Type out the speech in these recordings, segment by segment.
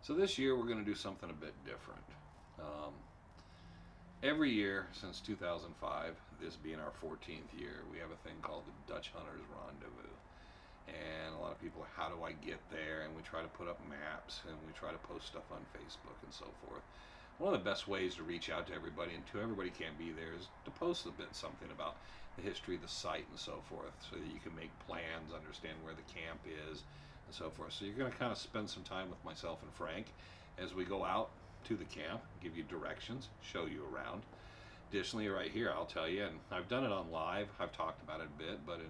So this year we're going to do something a bit different. Um, every year since 2005, this being our 14th year, we have a thing called the Dutch Hunters Rendezvous. And a lot of people are, how do I get there? And we try to put up maps and we try to post stuff on Facebook and so forth. One of the best ways to reach out to everybody, and to everybody can't be there, is to post a bit something about the history of the site and so forth, so that you can make plans, understand where the camp is, and so forth. So you're going to kind of spend some time with myself and Frank as we go out to the camp, give you directions, show you around. Additionally, right here, I'll tell you, and I've done it on live, I've talked about it a bit, but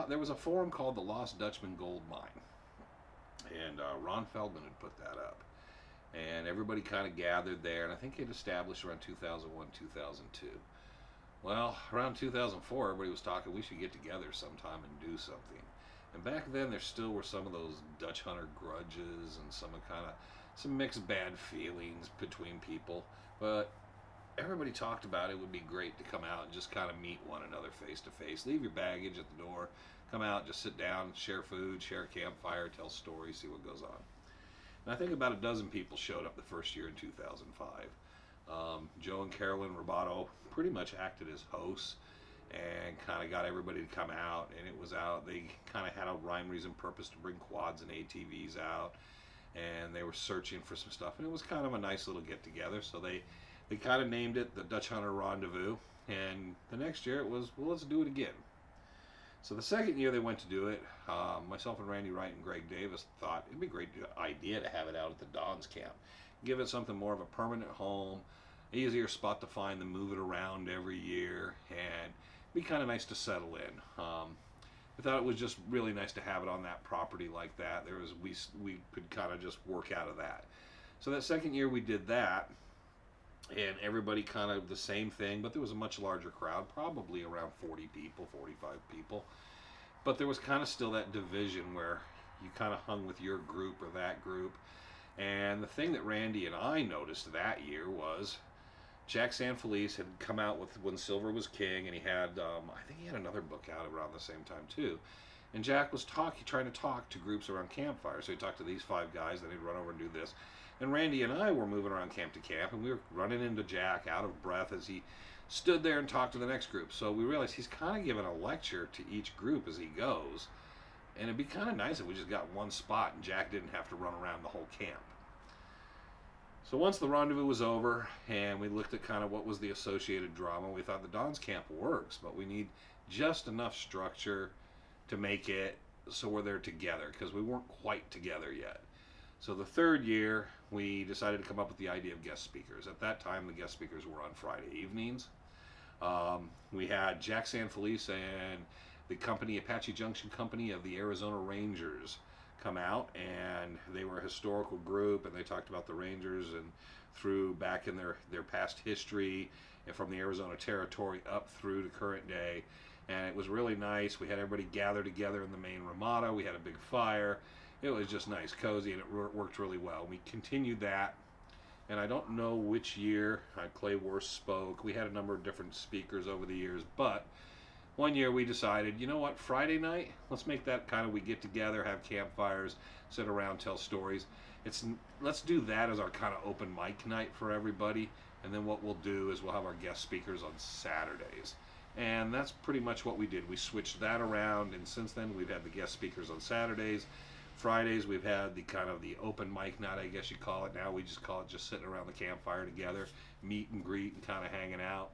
there was a forum called the Lost Dutchman Mine, and Ron Feldman had put that up. And everybody kind of gathered there, and I think it established around 2001, 2002. Well, around 2004, everybody was talking we should get together sometime and do something. And back then, there still were some of those Dutch hunter grudges and some mixed bad feelings between people. But everybody talked about it would be great to come out and just kind of meet one another face to face. Leave your baggage at the door, come out, just sit down, share food, share a campfire, tell stories, see what goes on. And I think about a dozen people showed up the first year in 2005. Joe and Carolyn Roboto pretty much acted as hosts and kind of got everybody to come out, and it was out. They kind of had a rhyme, reason, purpose to bring quads and ATVs out, and they were searching for some stuff, and it was kind of a nice little get together. So they kind of named it the Dutch Hunter Rendezvous, and the next year it was, well, let's do it again. So the second year they went to do it, myself and Randy Wright and Greg Davis thought it'd be a great idea to have it out at the Don's Camp. Give it something more of a permanent home, easier spot to find than move it around every year, and be kind of nice to settle in. We thought it was just really nice to have it on that property like that. We could kind of just work out of that. So that second year we did that, and everybody kind of the same thing, but there was a much larger crowd, probably around 40 people, 45 people. But there was kind of still that division where you kind of hung with your group or that group. And the thing that Randy and I noticed that year was Jack Sanfelice had come out with When Silver Was King, and he had, I think he had another book out around the same time too. And Jack was trying to talk to groups around campfires. So he talked to these 5 guys, then he'd run over and do this. And Randy and I were moving around camp to camp, and we were running into Jack out of breath as he stood there and talked to the next group. So we realized he's kind of giving a lecture to each group as he goes. And it'd be kind of nice if we just got one spot and Jack didn't have to run around the whole camp. So once the rendezvous was over and we looked at kind of what was the associated drama, we thought the Don's Camp works, but we need just enough structure to make it so we're there together, because we weren't quite together yet. So the third year, we decided to come up with the idea of guest speakers. At that time, the guest speakers were on Friday evenings. We had Jack Sanfelice and the company, Apache Junction Company of the Arizona Rangers, come out, and they were a historical group, and they talked about the Rangers and through back in their past history, and from the Arizona Territory up through to current day. And it was really nice. We had everybody gather together in the main ramada. We had a big fire. It was just nice, cozy, and it worked really well. We continued that, and I don't know which year Clay Worth spoke. We had a number of different speakers over the years, but one year we decided, you know what, Friday night, let's make that kind of, we get together, have campfires, sit around, tell stories. Let's do that as our kind of open mic night for everybody, and then what we'll do is we'll have our guest speakers on Saturdays. And that's pretty much what we did. We switched that around, and since then we've had the guest speakers on Saturdays. Fridays we've had the kind of the open mic night, I guess you call it now. We just call it just sitting around the campfire together, meet and greet and kind of hanging out.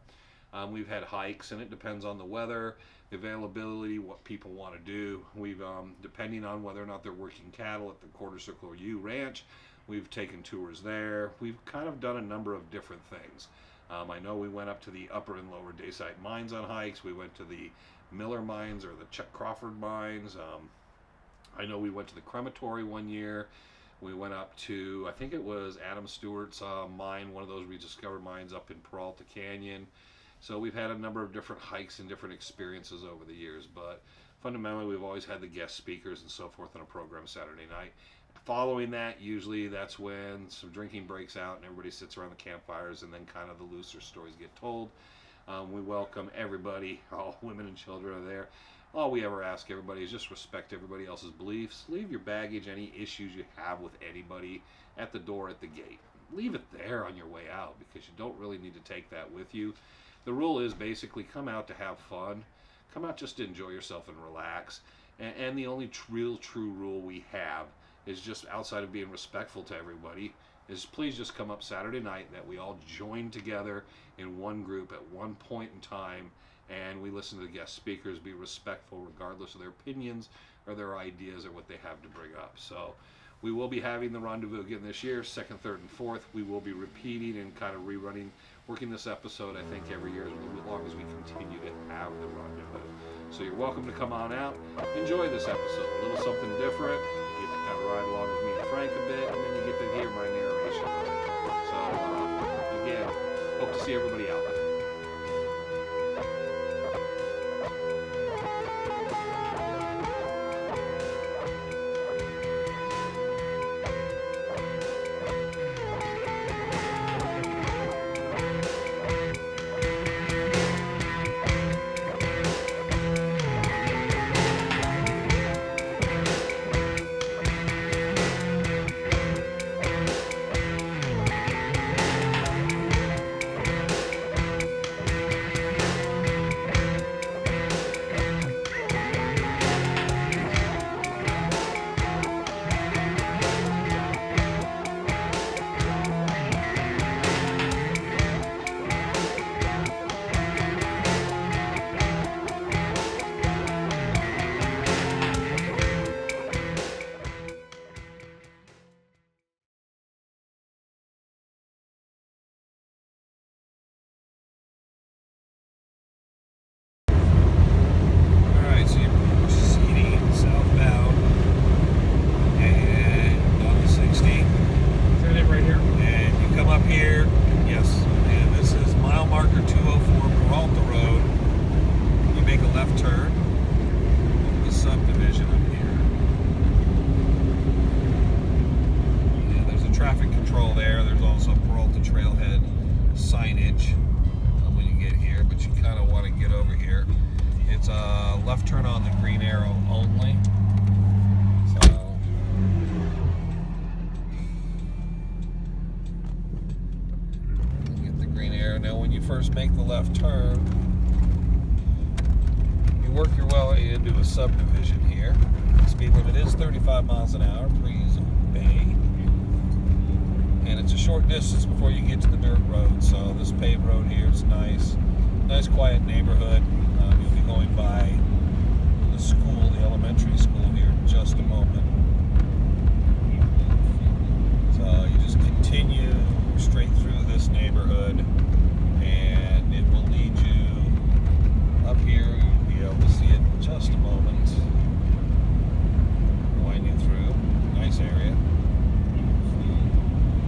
We've had hikes, and it depends on the weather, the availability, what people want to do. We've, depending on whether or not they're working cattle at the Quarter Circle U Ranch, we've taken tours there. We've kind of done a number of different things. I know we went up to the upper and lower Daysite mines on hikes. We went to the Miller mines or the Chuck Crawford mines. I know we went to the crematory one year. We went up to, I think it was Adam Stewart's mine, one of those rediscovered mines up in Peralta Canyon. So we've had a number of different hikes and different experiences over the years, but fundamentally we've always had the guest speakers and so forth on a program Saturday night. Following that, usually that's when some drinking breaks out and everybody sits around the campfires, and then kind of the looser stories get told. We welcome everybody, all women and children are there. All we ever ask everybody is just respect everybody else's beliefs. Leave your baggage, any issues you have with anybody, at the door, at the gate. Leave it there on your way out, because you don't really need to take that with you. The rule is basically come out to have fun. Come out just to enjoy yourself and relax. And the only real true rule we have is, just outside of being respectful to everybody, is please just come up Saturday night, that we all join together in one group at one point in time, and we listen to the guest speakers, be respectful regardless of their opinions or their ideas or what they have to bring up. So we will be having the Rendezvous again this year, 2nd, 3rd, and 4th. We will be repeating and kind of rerunning, working this episode, I think, every year as long as we continue to have the Rendezvous. So you're welcome to come on out, enjoy this episode, a little something different. You get to kind of ride along with me and Frank a bit, and then you get to hear my narration. So again, hope to see everybody out there. Left turn on the green arrow only. So get the green arrow. Now when you first make the left turn, you work your way into a subdivision here. The speed limit is 35 miles an hour. Please obey. And it's a short distance before you get to the dirt road. So this paved road here is nice. Nice quiet neighborhood. You'll be going by the school, the elementary school here in just a moment. So you just continue straight through this neighborhood, and it will lead you up here. You'll be able to see it in just a moment. Wind you through. Nice area.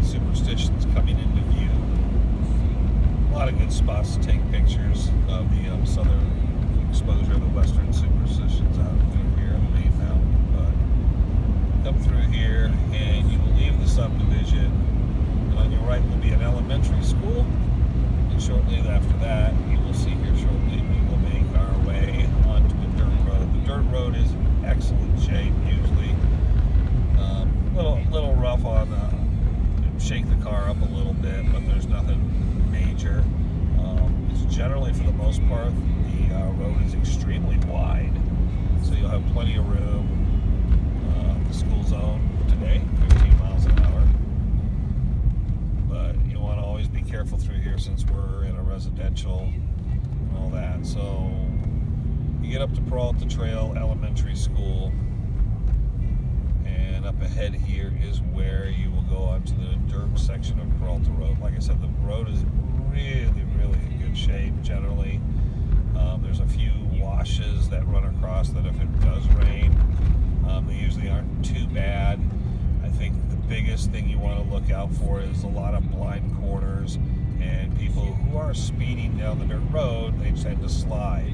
Superstition's coming into view. A lot of good spots to take pictures of the southern exposure of the western superstitions out through here on the main mountain. But come through here and you will leave the subdivision, and on your right will be an elementary school, and shortly after that, you will see here shortly, we will make our way onto the dirt road. The dirt road is in excellent shape usually. Little rough on shake the car up a little bit, but there's nothing major. It's generally, for the most part, the road is extremely wide, so you'll have plenty of room. The school zone today, 15 miles an hour, but you want to always be careful through here since we're in a residential and all that. So you get up to Peralta Trail Elementary School, and up ahead here is where you will go onto the dirt section of Peralta Road. Like I said, the road is really, really in good shape generally. There's a few washes that run across that if it does rain, they usually aren't too bad. I think the biggest thing you want to look out for is a lot of blind corners, and people who are speeding down the dirt road, they tend to slide.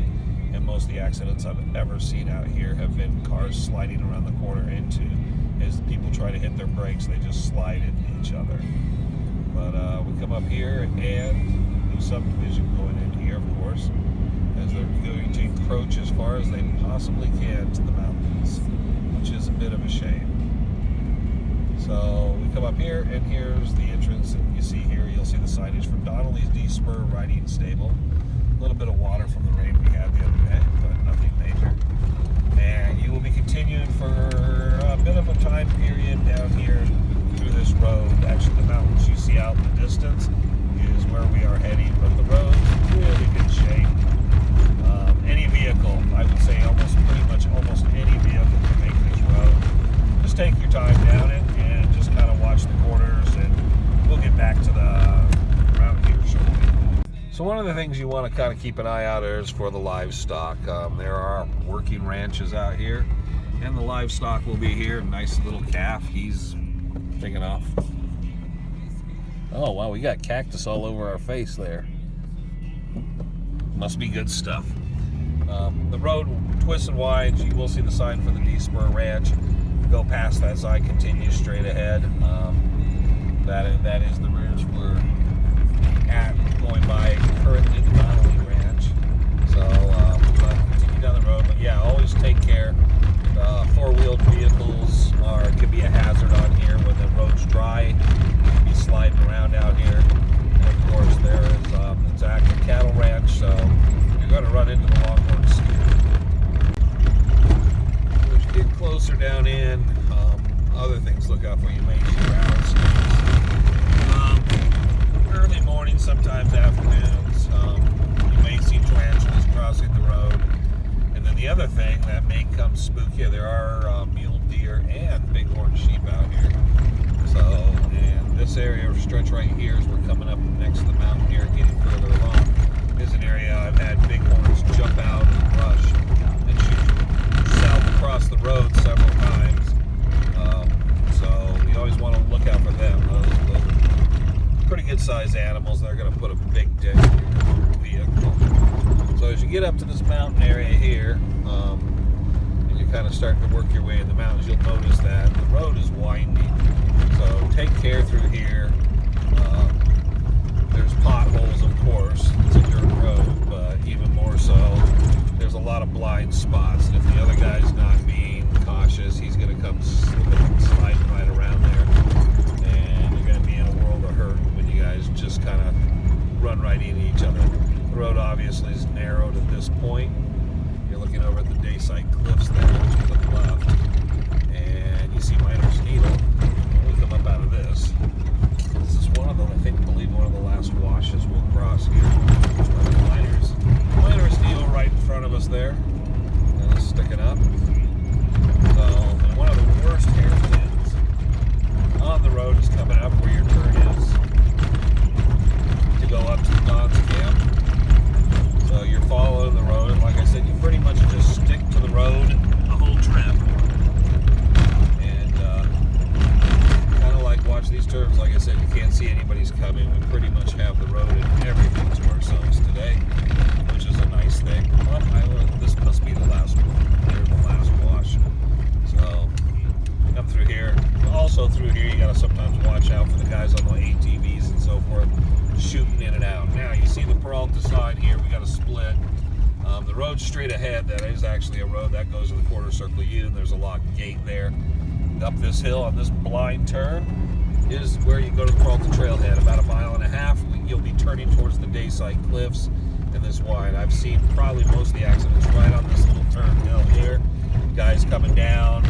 And most of the accidents I've ever seen out here have been cars sliding around the corner into, as people try to hit their brakes, they just slide into each other. But we come up here, and new subdivision going in here, of course. as they're going to encroach as far as they possibly can to the mountains, which is a bit of a shame. So we come up here, and here's the entrance. And you see here, you'll see the signage for Donnelly's D-Spur Riding Stable. A little bit of water from the rain we had the other day, but nothing major. And you will be continuing for a bit of a time period down here through this road. Actually, the mountains you see out in the distance is where we are heading, but the road's in really good shape. Any vehicle, I would say pretty much almost any vehicle can make this road. Just take your time down it and just kind of watch the corners, and we'll get back to the route here shortly. So one of the things you want to kind of keep an eye out is for the livestock. There are working ranches out here, and the livestock will be here. Nice little calf, he's big enough. Oh wow, we got cactus all over our face there. Must be good stuff. The road twists and winds. You will see the sign for the D-Spur Ranch. Go past that side, continue straight ahead. That is the ranch we're at, going by currently the Donnelly Ranch. So continue down the road, but yeah, always take care. Four-wheeled vehicles could be a hazard on here when the road's dry. You can be sliding around out here. And of course, there is it's a cattle ranch, so you're going to run into the longhorn steer. As you get closer down in, other things look out for. You may see rattlesnakes. Early morning, sometimes afternoons, you may see tarantulas crossing the road. And then the other thing that may come spooky, there are mule deer and bighorn sheep out here. So, and this area stretch right here, as we're coming up next to the mountain here, getting further along, is an area I've had bighorns jump out and rush and shoot south across the road several times. So you always want to look out for them. Those pretty good sized animals. They're going to put a big dent in your vehicle. So as you get up to this mountain area here, and you're kind of starting to work your way in the mountains, you'll notice that the road is winding. So take care through here. There's potholes, of course. It's a dirt road, but even more so, there's a lot of blind spots. And if the other guy's not being cautious, he's going to come slipping and sliding right around there. And you're going to be in a world of hurt when you guys just kind of run right into each other. The road obviously is narrowed at this point. You're looking over at the Dayside Cliffs there, which is to the left. And you see Miner's Needle. When we come up out of this, this is one of the, I believe one of the last washes we'll cross here. Miner's Needle right in front of us there. And it's sticking up. So, and one of the worst hairpins on the road is coming up where your turn is to go up to the Don's Camp. So you're following the road, and like I said, you pretty much just stick to the road the whole trip. And kind of like watch these turns. Like I said, you can't see anybody's coming. We pretty much have the road and everything to ourselves today, which is a nice thing. Well, this must be the last one. There's the last wash. So come through here. Also through here, you got to sometimes watch out for the guys on the ATVs and so forth, shooting in and out. Now you see the Peralta side here. We got a split. The road straight ahead, that is actually a road that goes to the quarter circle U, and there's a locked gate there. Up this hill on this blind turn is where you go to the Peralta Trailhead. About 1.5 miles, you'll be turning towards the Dayside Cliffs in this wide. I've seen probably most of the accidents right on this little turn hill here. Guys coming down,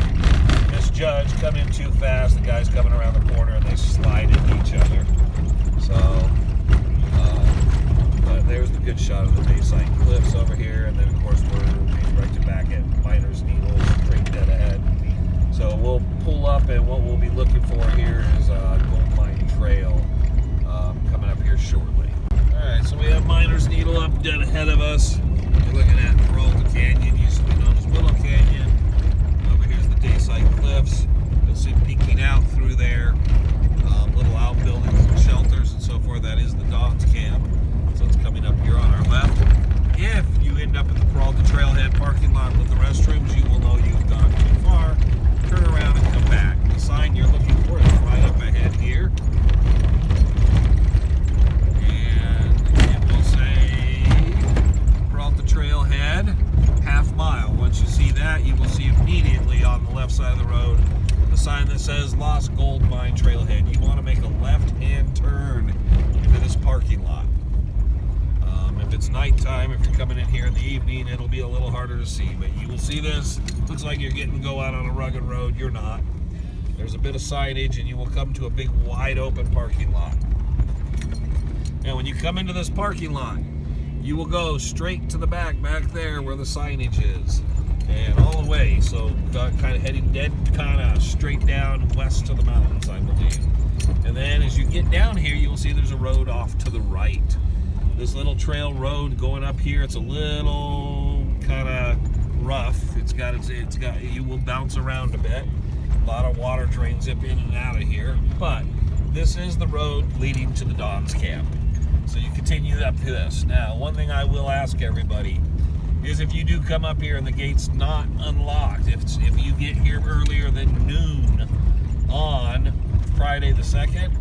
misjudge, come in too fast. The guys coming around the corner and they slide into each other. So, but there's the good shot of the Dayside Cliffs over here, and then of course we're directed back at Miner's Needle, straight dead ahead. So we'll pull up, and what we'll be looking for here is a gold mine trail coming up here shortly. Alright, so we have Miner's Needle up dead ahead of us. We're looking at Peralta Canyon, used to be known as Willow Canyon. Over here's the Dayside Cliffs. You'll see peeking out through there, little outbuildings and shelters and so forth. That is the Don's Camp. So it's coming up here on our left. If you end up at the Peralta Trailhead parking lot with the restrooms, you will know you've gone too far. Turn around and come back. The sign you're looking for is right up ahead here. And it will say Peralta Trailhead. evening, it'll be a little harder to see, but you will see this. Looks like you're getting to go out on a rugged road. You're not. There's a bit of signage, and you will come to a big wide open parking lot. Now when you come into this parking lot, you will go straight to the back there where the signage is, and all the way, so kind of heading dead kind of straight down west to the mountains, I believe. And then as you get down here, you will see there's a road off to the right. This little trail road going up here, it's a little kind of rough. You will bounce around a bit. A lot of water drains up in and out of here, but this is the road leading to the Don's camp. So you continue up to this. Now, one thing I will ask everybody is if you do come up here and the gate's not unlocked, if you get here earlier than noon on Friday the 2nd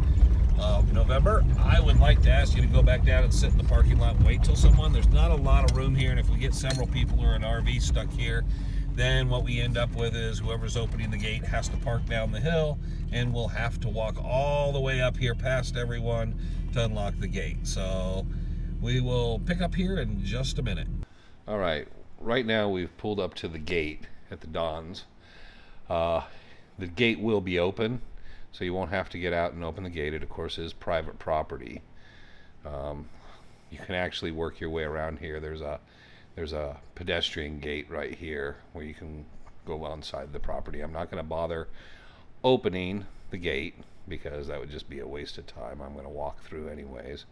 of November, I would like to ask you to go back down and sit in the parking lot and wait till someone. There's not a lot of room here, and if we get several people or an RV stuck here, then what we end up with is whoever's opening the gate has to park down the hill, and we'll have to walk all the way up here past everyone to unlock the gate. So we will pick up here in just a minute. All right, right now we've pulled up to the gate at the Don's. The gate will be open, so you won't have to get out and open the gate. It, of course, is private property. You can actually work your way around here. There's a pedestrian gate right here where you can go outside the property. I'm not going to bother opening the gate because that would just be a waste of time. I'm going to walk through anyways.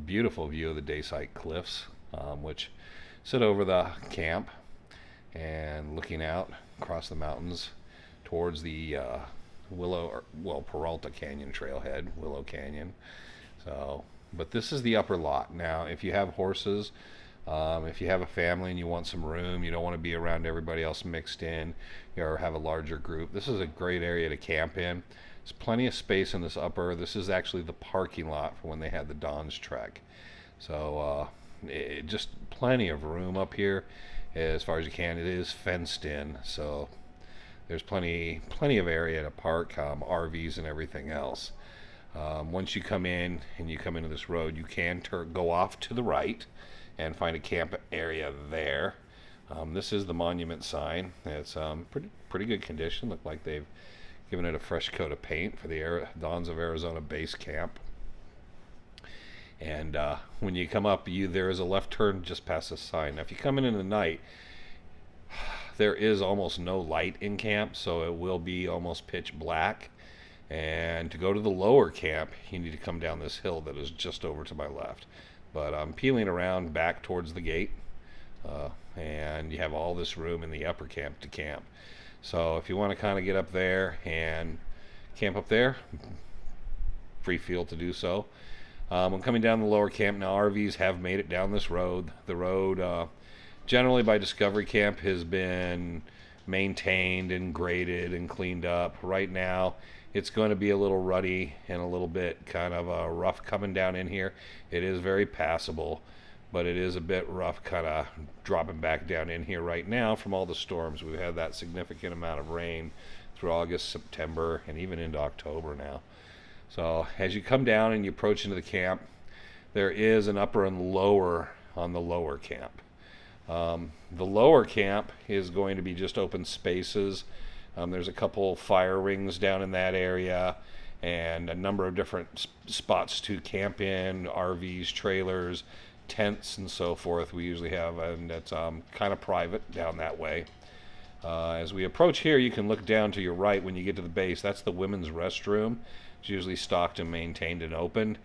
Beautiful view of the Daysite Cliffs, which sit over the camp and looking out across the mountains towards the Peralta Canyon trailhead, Willow Canyon. So, but this is the upper lot. Now, if you have horses, if you have a family and you want some room, you don't want to be around everybody else mixed in, or have a larger group, this is a great area to camp in. There's plenty of space in this upper. This is actually the parking lot for when they had the Don's Trek. So just plenty of room up here as far as you can. It is fenced in, so there's plenty of area to park RVs and everything else. Once you come in and you come into this road, you can go off to the right and find a camp area there. This is the monument sign. It's pretty good condition. Look like they've given it a fresh coat of paint for the Dons of Arizona base camp. And when you come up, there is a left turn just past the sign. Now, if you come in the night, there is almost no light in camp, so it will be almost pitch black. And to go to the lower camp, you need to come down this hill that is just over to my left. But I'm peeling around back towards the gate, and you have all this room in the upper camp to camp. So if you want to kind of get up there and camp up there, free field to do so. I'm coming down the lower camp now. RVs have made it down this road. The road, generally by Discovery Camp, has been maintained and graded and cleaned up. Right now, it's going to be a little ruddy and a little bit kind of rough coming down in here. It is very passable, but it is a bit rough kind of dropping back down in here right now from all the storms. We've had that significant amount of rain through August, September, and even into October now. So as you come down and you approach into the camp, there is an upper and lower on the lower camp. The lower camp is going to be just open spaces. There's a couple fire rings down in that area and a number of different spots to camp in, RVs, trailers, tents, and so forth we usually have, and it's kind of private down that way. As we approach here, you can look down to your right when you get to the base. That's the women's restroom. It's usually stocked and maintained and opened.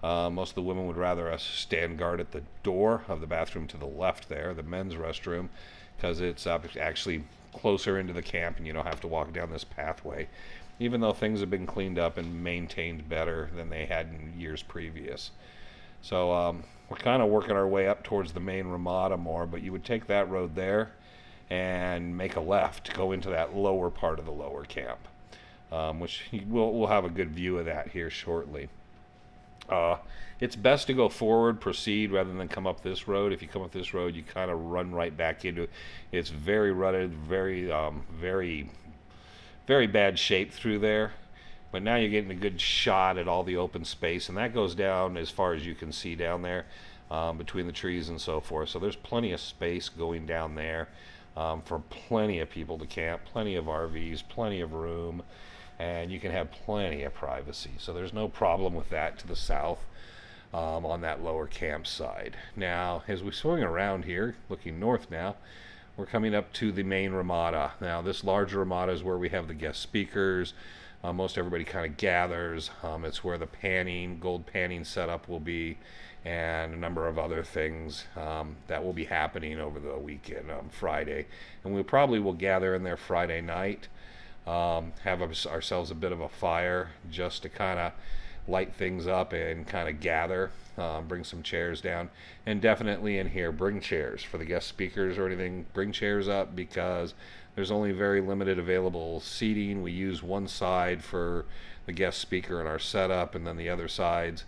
Most of the women would rather us stand guard at the door of the bathroom to the left there, the men's restroom, because it's actually closer into the camp and you don't have to walk down this pathway, even though things have been cleaned up and maintained better than they had in years previous. So we're kind of working our way up towards the main Ramada more, but you would take that road there and make a left to go into that lower part of the lower camp, which we'll have a good view of that here shortly. It's best to go forward, proceed, rather than come up this road. If you come up this road, you kind of run right back into it. It's very rutted, very bad shape through there. But now you're getting a good shot at all the open space, and that goes down as far as you can see down there. between the trees and so forth. So there's plenty of space going down there for plenty of people to camp, plenty of RVs, plenty of room, and you can have plenty of privacy. So there's no problem with that to the south on that lower camp side. Now, as we swing around here, looking north now, we're coming up to the main ramada. Now, this larger ramada is where we have the guest speakers. Most everybody kind of gathers. It's where the panning, gold panning setup will be, and a number of other things that will be happening over the weekend, Friday. And we probably will gather in there Friday night, have ourselves a bit of a fire just to kind of light things up and kind of gather, bring some chairs down, and definitely in here bring chairs for the guest speakers or anything. Bring chairs up because there's only very limited available seating. We use one side for the guest speaker in our setup, and then the other sides,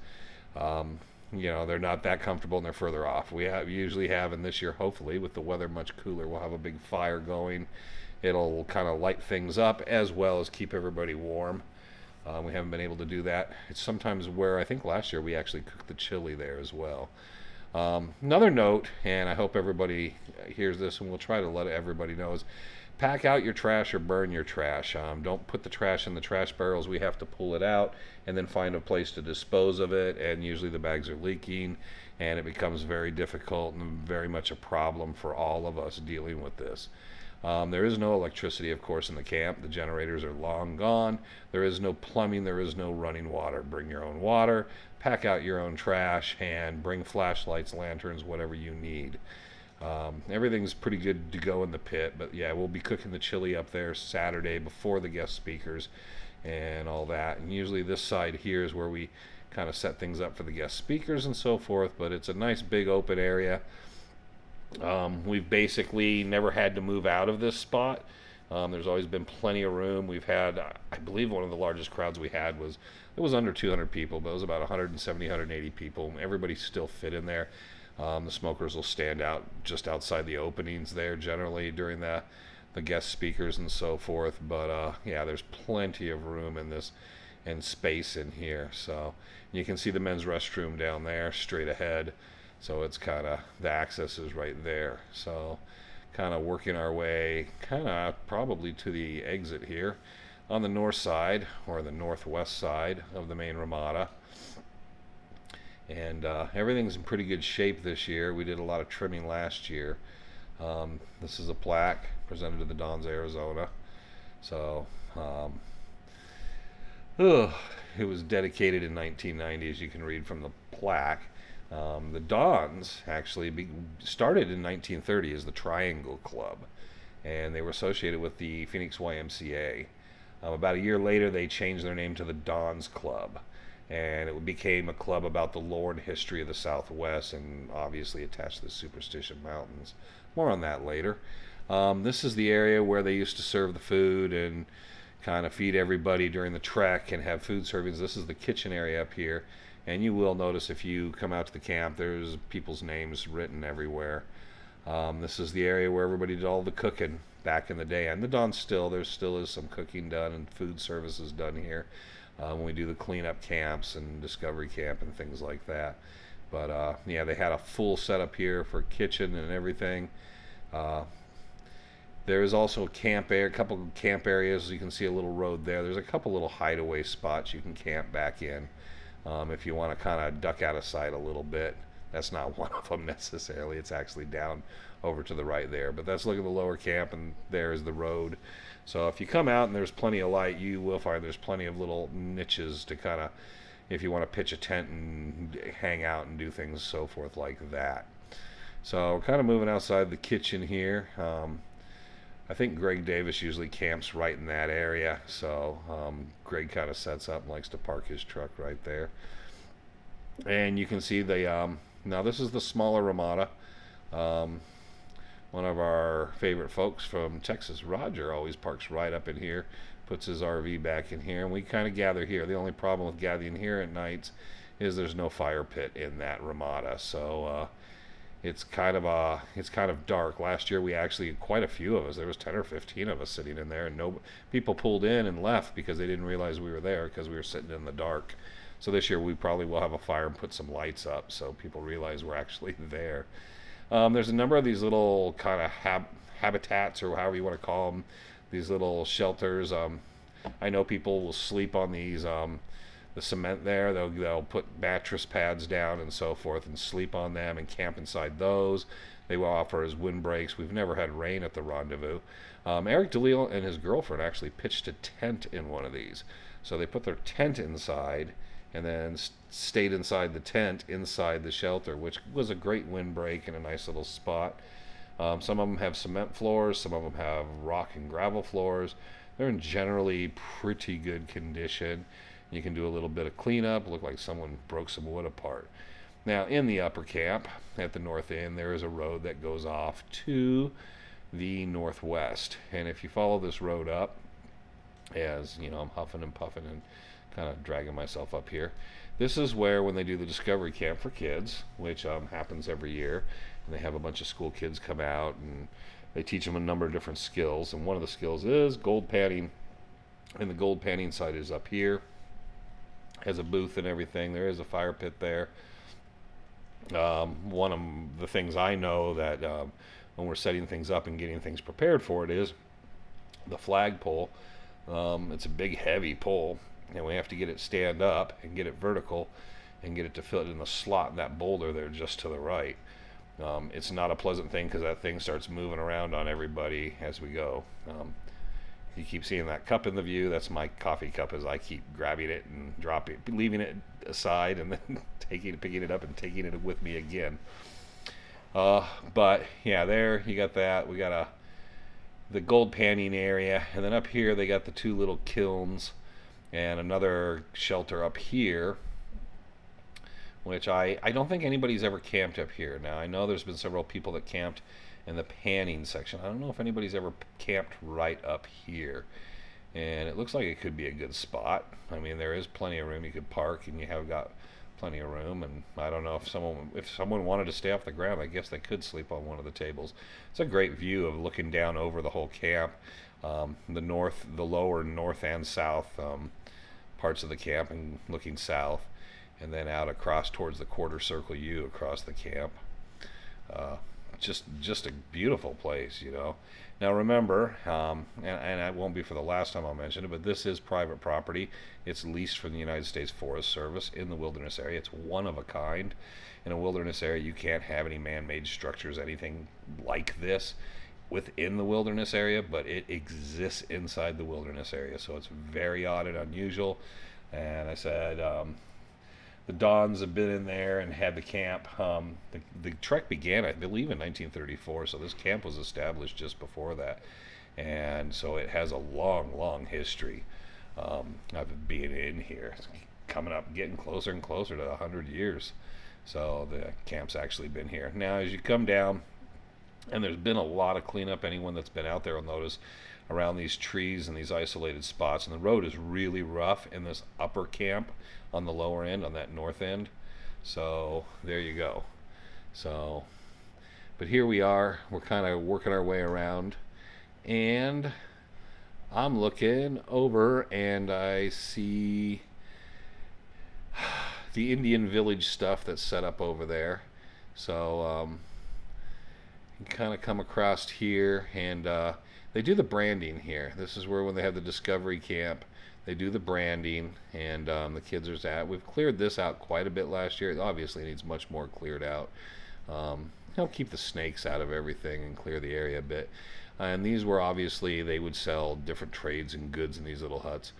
you know, they're not that comfortable and they're further off. We usually have, and this year hopefully with the weather much cooler, we'll have a big fire going. It'll kind of light things up as well as keep everybody warm. We haven't been able to do that. It's sometimes where I think last year we actually cooked the chili there as well. Another note, and I hope everybody hears this, and we'll try to let everybody know, is pack out your trash or burn your trash. Don't put the trash in the trash barrels. We have to pull it out and then find a place to dispose of it, and usually the bags are leaking, and it becomes very difficult and very much a problem for all of us dealing with this. There is no electricity, of course, in the camp. The generators are long gone. There is no plumbing. There is no running water. Bring your own water, pack out your own trash, and bring flashlights, lanterns, whatever you need. Everything's pretty good to go in the pit, but yeah, we'll be cooking the chili up there Saturday before the guest speakers and all that. And usually this side here is where we kind of set things up for the guest speakers and so forth, but it's a nice big open area. We've basically never had to move out of this spot. There's always been plenty of room. We've had, I believe one of the largest crowds we had was, it was under 200 people, but it was about 170, 180 people. Everybody still fit in there. The smokers will stand out just outside the openings there generally during the guest speakers and so forth. But yeah, there's plenty of room in this and space in here. So you can see the men's restroom down there straight ahead. So it's kind of, the access is right there. So kind of working our way kind of probably to the exit here on the north side or the northwest side of the main ramada. And everything's in pretty good shape this year. We did a lot of trimming last year. This is a plaque presented to the Dons, Arizona. So it was dedicated in 1990, as you can read from the plaque. The Dons actually started in 1930 as the Triangle Club, and they were associated with the Phoenix YMCA. About a year later, they changed their name to the Dons Club, and it became a club about the lore and history of the Southwest, and obviously attached to the Superstition Mountains. More on that later. This is the area where they used to serve the food and kind of feed everybody during the trek and have food servings. This is the kitchen area up here, and you will notice if you come out to the camp, there's people's names written everywhere. This is the area where everybody did all the cooking back in the day, and the Dons there still is some cooking done and food services done here when we do the cleanup camps and discovery camp and things like that. But yeah, they had a full setup here for kitchen and everything. There is also a couple of camp areas. You can see a little road there. There's a couple little hideaway spots you can camp back in if you want to kind of duck out of sight a little bit. That's not one of them necessarily. It's actually down over to the right there. But that's look at the lower camp, and there's the road. So if you come out and there's plenty of light, you will find there's plenty of little niches to kind of, if you want to pitch a tent and hang out and do things so forth like that. So kind of moving outside the kitchen here. I think Greg Davis usually camps right in that area. So Greg kind of sets up and likes to park his truck right there. And you can see the, now this is the smaller ramada. One of our favorite folks from Texas, Roger, always parks right up in here, puts his RV back in here, and we kind of gather here. The only problem with gathering here at nights is there's no fire pit in that ramada. So it's kind of dark. Last year we actually, quite a few of us, there was 10 or 15 of us sitting in there, and no people pulled in and left because they didn't realize we were there because we were sitting in the dark. So this year we probably will have a fire and put some lights up so people realize we're actually there. There's a number of these little kind of habitats, or however you want to call them, these little shelters. I know people will sleep on these, the cement there. They'll put mattress pads down and so forth and sleep on them and camp inside those. They will offer as windbreaks. We've never had rain at the Rendezvous. Eric Deleel and his girlfriend actually pitched a tent in one of these. So they put their tent inside and then stayed inside the tent inside the shelter, which was a great windbreak and a nice little spot. Some of them have cement floors, some of them have rock and gravel floors. They're in generally pretty good condition. You can do a little bit of cleanup, look like someone broke some wood apart. Now in the upper camp at the north end, there is a road that goes off to the northwest, and if you follow this road up, as you know, I'm huffing and puffing and kind of dragging myself up here, this is where, when they do the discovery camp for kids, which happens every year, and they have a bunch of school kids come out and they teach them a number of different skills, and one of the skills is gold panning, and the gold panning site is up here, has a booth and everything. There is a fire pit there. One of the things I know that when we're setting things up and getting things prepared for it is the flagpole. It's a big heavy pole, and we have to get it stand up and get it vertical and get it to fit in the slot in that boulder there just to the right. It's not a pleasant thing because that thing starts moving around on everybody as we go. You keep seeing that cup in the view. That's my coffee cup as I keep grabbing it and dropping it, leaving it aside, and then picking it up and taking it with me again. But yeah, there you got that. We got the gold panning area, and then up here they got the two little kilns and another shelter up here, which I don't think anybody's ever camped up here. Now I know there's been several people that camped in the panning section. I don't know if anybody's ever camped right up here, and it looks like it could be a good spot. I mean, there is plenty of room. You could park, and you have got plenty of room, and I don't know if someone wanted to stay off the ground, I guess they could sleep on one of the tables. It's a great view of looking down over the whole camp, the lower north and south parts of the camp, and looking south, and then out across towards the quarter circle U across the camp. Just a beautiful place, you know. Now remember, and it won't be for the last time I'll mention it, but this is private property. It's leased from the United States Forest Service in the wilderness area. It's one of a kind. In a wilderness area, you can't have any man-made structures, anything like this within the wilderness area, but it exists inside the wilderness area, so it's very odd and unusual. And I said, the Dons have been in there and had the camp. The trek began, I believe, in 1934, so this camp was established just before that. And so it has a long, long history of being in here. It's coming up, getting closer and closer to 100 years. So the camp's actually been here. Now, as you come down, and there's been a lot of cleanup, anyone that's been out there will notice, around these trees and these isolated spots. And the road is really rough in this upper camp on the lower end, on that north end. So there you go. So, but here we are, we're kind of working our way around, and I'm looking over and I see the Indian village stuff that's set up over there. So you kind of come across here, and they do the branding here. This is where, when they have the discovery camp, they do the branding, and the kids are at. We've cleared this out quite a bit last year. It obviously needs much more cleared out. Help keep the snakes out of everything and clear the area a bit. And these were, obviously, they would sell different trades and goods in these little huts.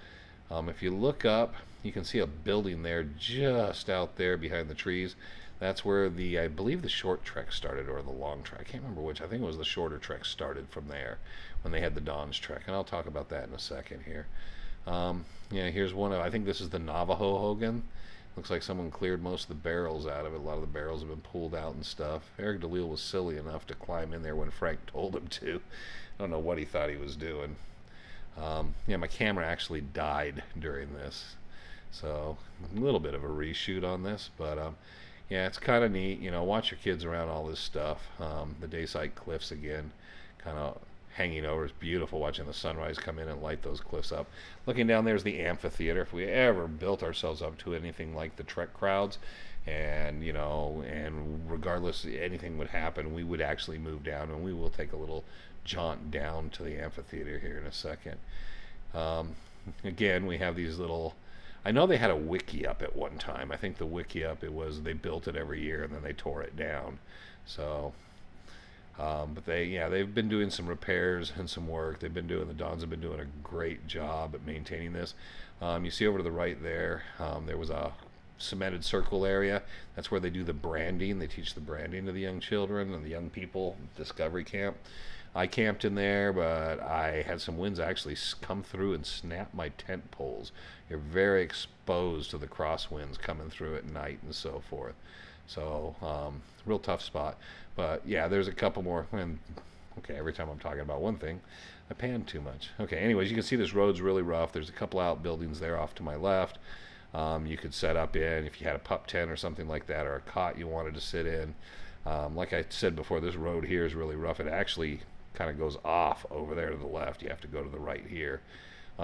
If you look up, you can see a building there just out there behind the trees. That's where I believe the short trek started, or the long trek. I can't remember which. I think it was the shorter trek started from there when they had the Don's Trek, and I'll talk about that in a second here. Yeah, here's one of, I think this is the Navajo Hogan. Looks like someone cleared most of the barrels out of it. A lot of the barrels have been pulled out and stuff. Eric Deleel was silly enough to climb in there when Frank told him to. I don't know what he thought he was doing. Yeah, my camera actually died during this, so a little bit of a reshoot on this, but Yeah, it's kind of neat. You know, watch your kids around all this stuff. The Dayside Cliffs again, kind of hanging over. It's beautiful watching the sunrise come in and light those cliffs up. Looking down there's the amphitheater. If we ever built ourselves up to anything like the Trek crowds, and you know, and regardless anything would happen, we would actually move down, and we will take a little jaunt down to the amphitheater here in a second. Again, we have these little, I know they had a wiki up at one time. I think the wiki up, it was they built it every year and then they tore it down. So but they've been doing some repairs and some work. The Dons have been doing a great job at maintaining this. You see over to the right there, there was a cemented circle area. That's where they do the branding. They teach the branding to the young children and the young people, Discovery Camp. I camped in there, but I had some winds actually come through and snap my tent poles. You're very exposed to the crosswinds coming through at night and so forth. So, real tough spot. But yeah, there's a couple more. And okay, every time I'm talking about one thing, I pan too much. Okay, anyways, you can see this road's really rough. There's a couple outbuildings there off to my left. You could set up in if you had a pup tent or something like that, or a cot you wanted to sit in. Like I said before, this road here is really rough. It actually kind of goes off over there to the left. You have to go to the right here.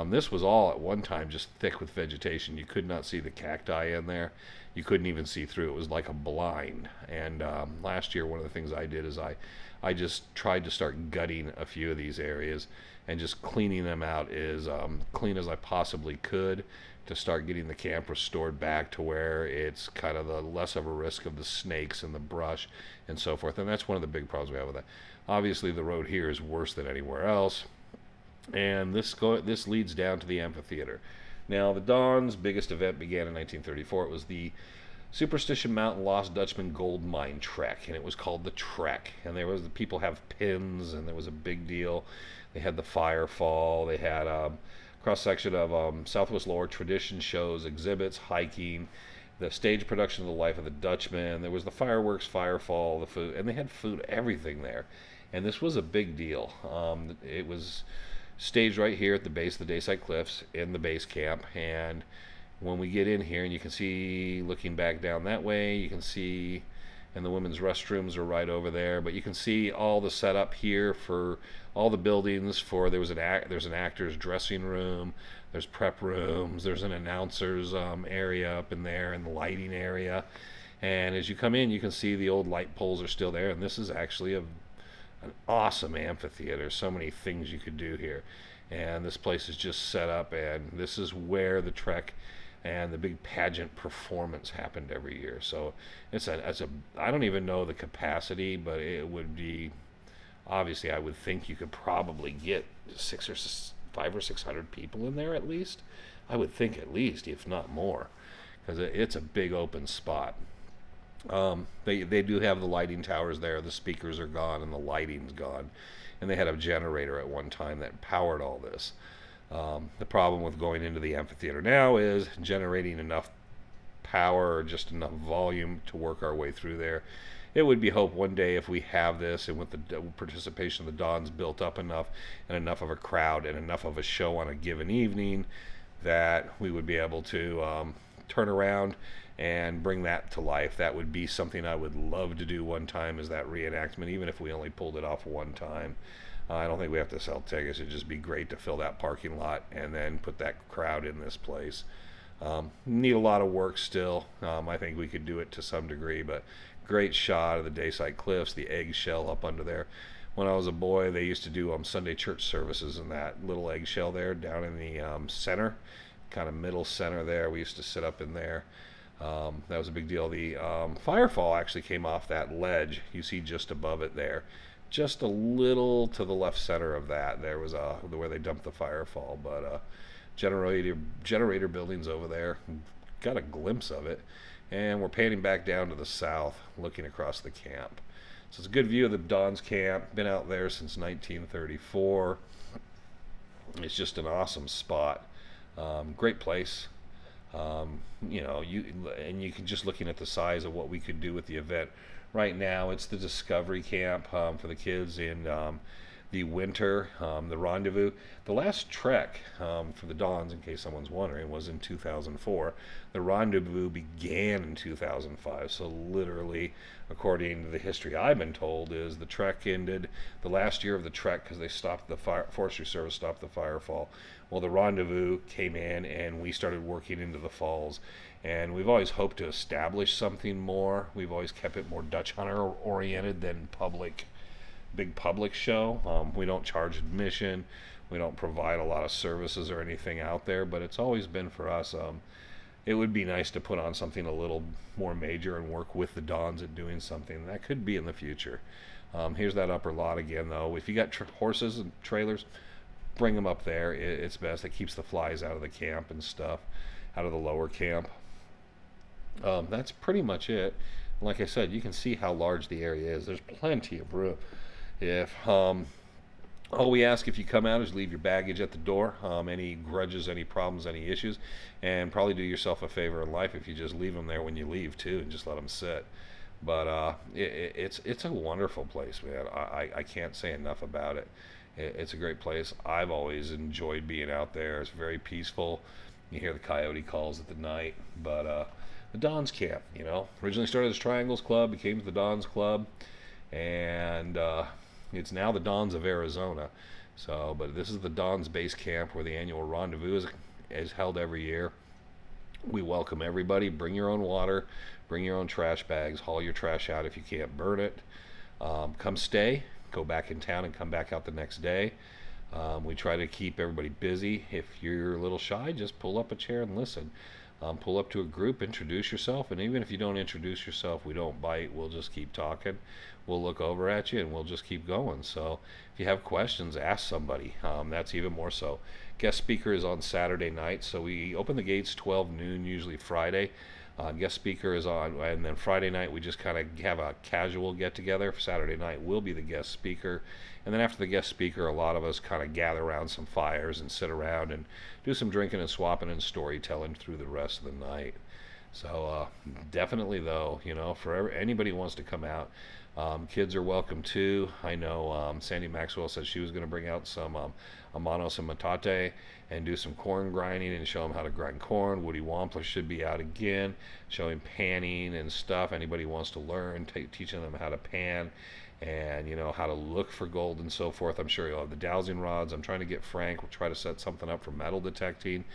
This was all at one time just thick with vegetation. You could not see the cacti in there. You couldn't even see through. It was like a blind. And last year, one of the things I did is I just tried to start gutting a few of these areas and just cleaning them out as clean as I possibly could, to start getting the camp restored back to where it's kind of the less of a risk of the snakes and the brush and so forth. And that's one of the big problems we have with that. Obviously, the road here is worse than anywhere else. And this leads down to the amphitheater. Now, the Don's biggest event began in 1934. It was the Superstition Mountain Lost Dutchman Gold Mine Trek, and it was called the Trek. And there was the people have pins, and there was a big deal. They had the firefall. They had cross-section of Southwest Lore tradition shows, exhibits, hiking, the stage production of the life of the Dutchman. There was the fireworks, firefall, the food, and they had food, everything there. And this was a big deal. It was staged right here at the base of the Dayside Cliffs in the base camp. And when we get in here, and you can see, looking back down that way, you can see, and the women's restrooms are right over there, but you can see all the setup here for all the buildings. For there's an actor's dressing room, there's prep rooms, there's an announcer's area up in there, and the lighting area. And as you come in, you can see the old light poles are still there, and this is actually an awesome amphitheater. So many things you could do here, and this place is just set up, and this is where the Trek and the big pageant performance happened every year. So it's a I don't even know the capacity, but it would be, obviously I would think you could probably get 500 or 600 people in there at least. I would think at least, if not more, because it's a big open spot. They do have the lighting towers there. The speakers are gone and the lighting's gone, and they had a generator at one time that powered all this. The problem with going into the amphitheater now is generating enough power or just enough volume to work our way through there. It would be hope one day, if we have this, and with the participation of the Dons built up enough, and enough of a crowd and enough of a show on a given evening, that we would be able to turn around and bring that to life. That would be something I would love to do one time, is that reenactment, even if we only pulled it off one time. I don't think we have to sell tickets. It'd just be great to fill that parking lot and then put that crowd in this place. Need a lot of work still. I think we could do it to some degree, but great shot of the Dayside Cliffs, the eggshell up under there. When I was a boy, they used to do Sunday church services in that little eggshell there down in the center, kind of middle center there. We used to sit up in there. That was a big deal. The firefall actually came off that ledge you see just above it there. Just a little to the left center of that, there was where they dumped the firefall. But generator buildings over there, got a glimpse of it. And we're panning back down to the south, looking across the camp. So it's a good view of the Don's camp. Been out there since 1934. It's just an awesome spot. Great place. You can just, looking at the size of what we could do with the event. Right now, it's the Discovery Camp for the kids, and the winter, the Rendezvous. The last trek for the Dons, in case someone's wondering, was in 2004. The Rendezvous began in 2005, so literally, according to the history I've been told, is the trek ended the last year of the trek because they stopped the Forestry Service stopped the firefall. Well, the Rendezvous came in and we started working into the falls, and we've always hoped to establish something more. We've always kept it more Dutch hunter oriented than big public show. We don't charge admission. We don't provide a lot of services or anything out there, but it's always been for us. It would be nice to put on something a little more major and work with the Dons at doing something. That could be in the future. Here's that upper lot again, though. If you got horses and trailers, bring them up there. It's best. It keeps the flies out of the camp and stuff, out of the lower camp. That's pretty much it. Like I said, you can see how large the area is. There's plenty of room. If all we ask if you come out is leave your baggage at the door, any grudges, any problems, any issues, and probably do yourself a favor in life if you just leave them there when you leave too, and just let them sit. But it's a wonderful place, man. I can't say enough about it. It's a great place. I've always enjoyed being out there. It's very peaceful. You hear the coyote calls at the night, but the Dons Camp, originally started as Triangles Club, became the Dons Club, and it's now the Dons of Arizona. So, but this is the Dons Base Camp where the annual Rendezvous is held every year. We welcome everybody. Bring your own water, bring your own trash bags, haul your trash out if you can't burn it. Come stay, go back in town and come back out the next day. We try to keep everybody busy. If you're a little shy, just pull up a chair and listen. Pull up to a group, introduce yourself, and even if you don't introduce yourself, we don't bite. We'll just keep talking. We'll look over at you and we'll just keep going. So if you have questions, ask somebody. That's even more so. Guest speaker is on Saturday night, so we open the gates 12 noon, usually Friday. Guest speaker is on, and then Friday night we just kind of have a casual get-together. Saturday night will be the guest speaker, and then after the guest speaker, a lot of us kind of gather around some fires and sit around and do some drinking and swapping and storytelling through the rest of the night. So definitely, though, for anybody who wants to come out, kids are welcome too. I know Sandy Maxwell said she was going to bring out some amanos and matate and do some corn grinding and show them how to grind corn. Woody Wampler should be out again, showing panning and stuff. Anybody who wants to learn, teaching them how to pan and how to look for gold and so forth. I'm sure you'll have the dowsing rods. I'm trying to get Frank. We'll try to set something up for metal detecting.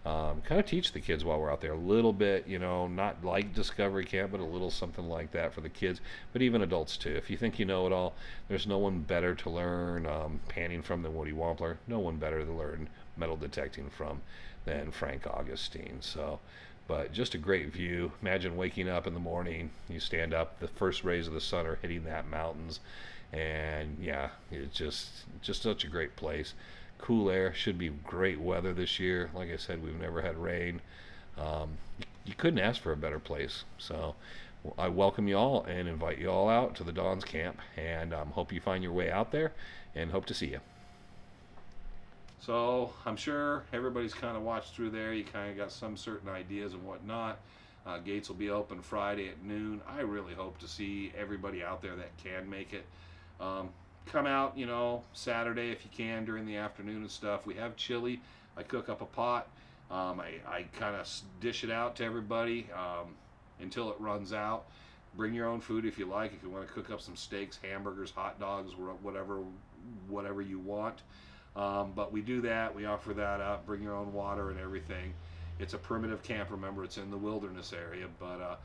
Kind of teach the kids while we're out there a little bit, not like Discovery Camp, but a little something like that for the kids, but even adults too. If you think you know it all, there's no one better to learn panning from than Woody Wampler. No one better to learn metal detecting from than Frank Augustine. So, but just a great view. Imagine waking up in the morning, you stand up, the first rays of the sun are hitting that mountains, and yeah, it's just such a great place. Cool air, should be great weather this year. Like I said, we've never had rain. You couldn't ask for a better place. So I welcome you all and invite you all out to the Dons Camp, and hope you find your way out there and hope to see you. So I'm sure everybody's kind of watched through there. You kind of got some certain ideas and whatnot. Gates will be open Friday at noon. I really hope to see everybody out there that can make it. Come out, Saturday if you can during the afternoon and stuff. We have chili. I cook up a pot. I kind of dish it out to everybody until it runs out. Bring your own food if you like. If you want to cook up some steaks, hamburgers, hot dogs, whatever you want. But we do that. We offer that up. Bring your own water and everything. It's a primitive camp. Remember, it's in the wilderness area, but